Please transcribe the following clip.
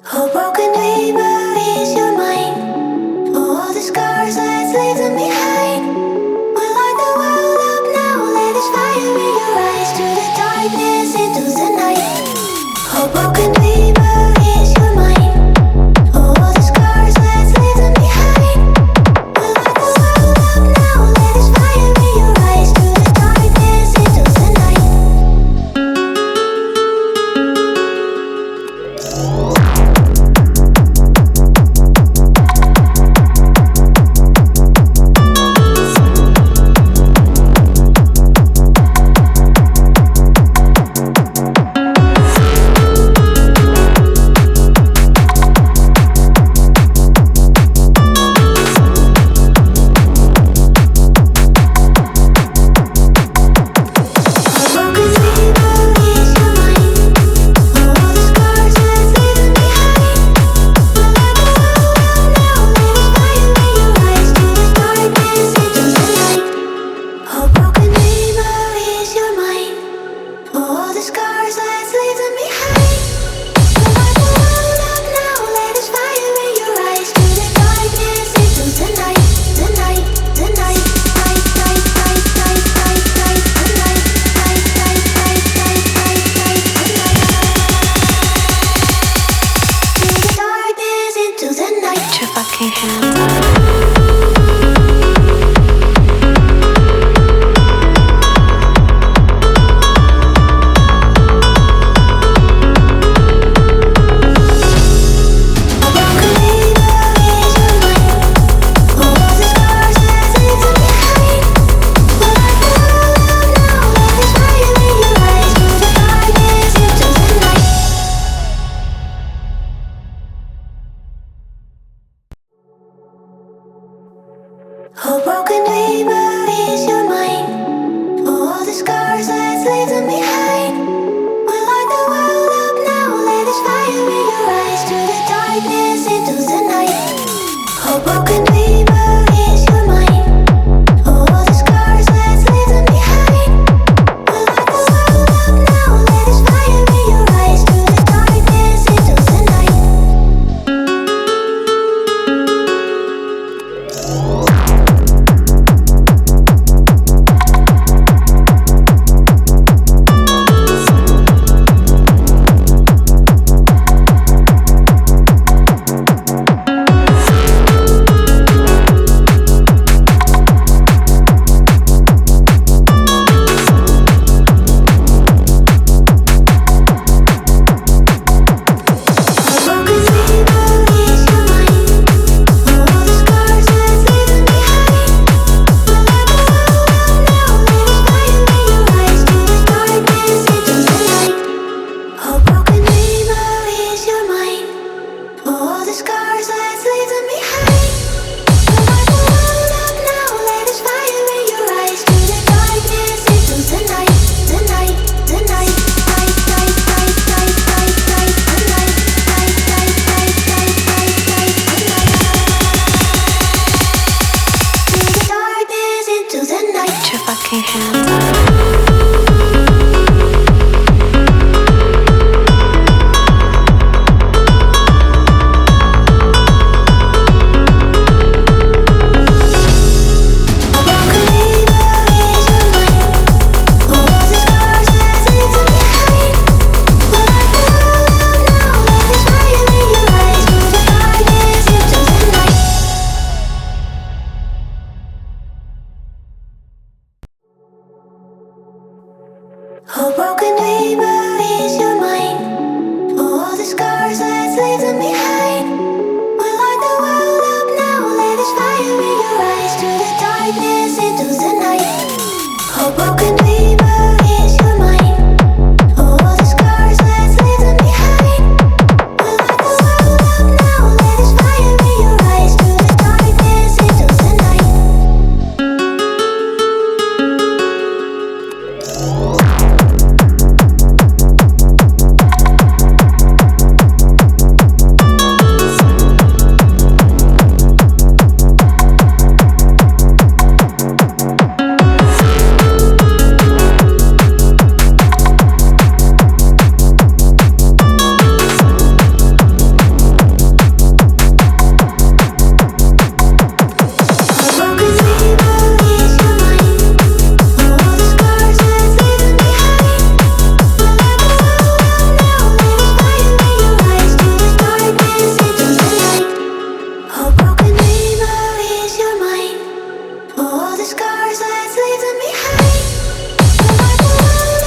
Oh, broken dreamer, is your mind? Oh, all the scars, let's leave them behind. We light the world up now, let us fire in your eyes. To the darkness, into the night. Oh, broken dreamer, is your mind? Oh, all the scars, let's leave them behind. We light the world up now, let us fire in your eyes. To the darkness, into the night. Put your fucking hands up. Oh, broken dreamer, is your mind? Oh, all the scars, let's leave them behind. We light the world up now, let us fire in your eyes. To the darkness, into the night. Oh, broken dreamer.